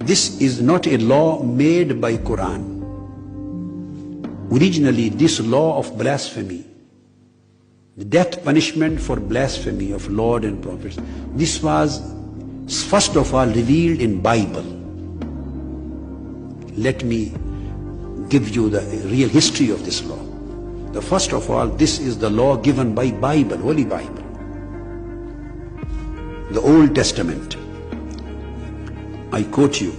This is not a law made by Quran. Originally, this law of blasphemy, the death punishment for blasphemy of Lord and prophets, this was first of all revealed in Bible. Let me give you the real history of this law. The first of all, this is the law given by Bible, Holy Bible, the Old Testament. I quote you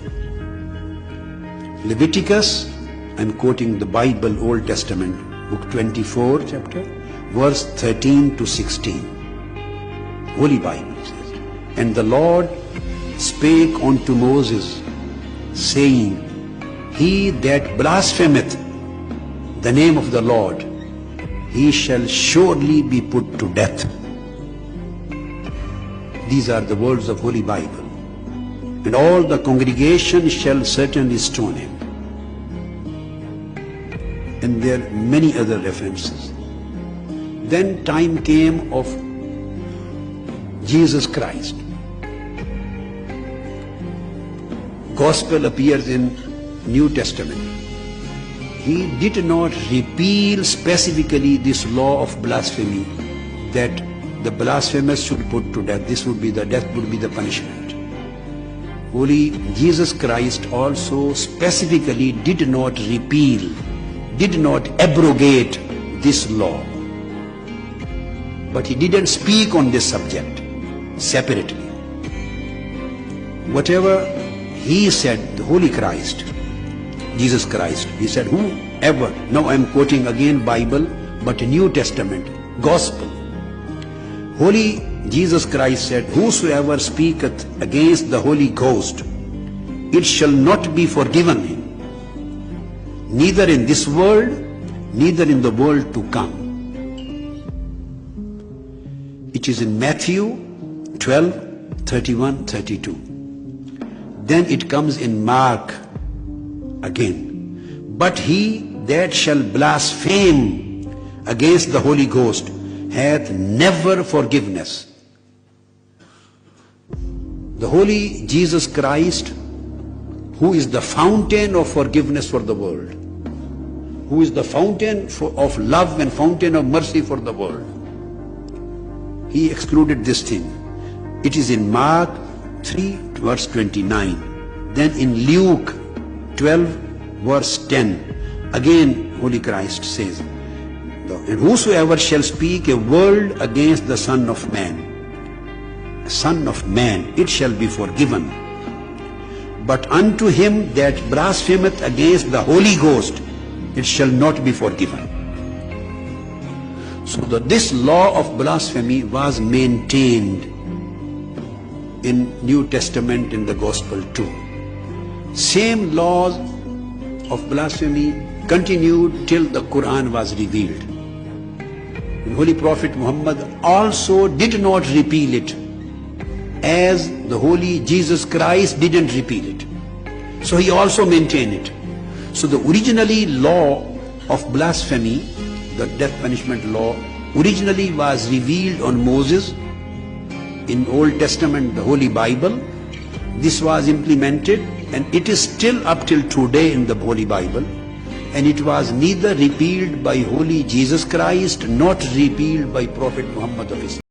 Leviticus. I'm quoting the Bible, Old Testament, book 24, chapter, verse 13 to 16. Holy Bible says, "And the Lord spake unto Moses, saying, He that blasphemeth the name of the Lord, he shall surely be put to death." These are the words of Holy Bible. "And all the congregation shall certainly stone him." And there are many other references. Then time came of Jesus Christ. Gospel appears in New Testament. He did not repeal specifically this law of blasphemy, that the blasphemous should put to death. This would be the death, would be the punishment. Holy Jesus Christ also specifically did not repeal, did not abrogate this law. But he didn't speak on this subject separately. Whatever he said, the Holy Christ, Jesus Christ, he said, whoever, now I'm quoting again Bible, but New Testament, Gospel. Holy Jesus Christ said, "Whosoever speaketh against the Holy Ghost, it shall not be forgiven him, neither in this world, neither in the world to come." It is in Matthew 12, 31, 32. Then it comes in Mark again. "But he that shall blaspheme against the Holy Ghost hath never forgiveness." The Holy Jesus Christ, who is the fountain of forgiveness for the world, who is the fountain of love and fountain of mercy for the world, he excluded this thing. It is in Mark 3, verse 29. Then in Luke 12, verse 10, again Holy Christ says, "And whosoever shall speak a word against the Son of Man, it shall be forgiven. But unto him that blasphemeth against the Holy Ghost, it shall not be forgiven." So this law of blasphemy was maintained in New Testament, in the Gospel too. Same laws of blasphemy continued till the Quran was revealed. The Holy Prophet Muhammad also did not repeal it, as the Holy Jesus Christ didn't repeal it. So he also maintained it. So the originally law of blasphemy, the death punishment law, originally was revealed on Moses in Old Testament, the Holy Bible. This was implemented, and it is still up till today in the Holy Bible. And it was neither repealed by Holy Jesus Christ, not repealed by Prophet Muhammad of Islam.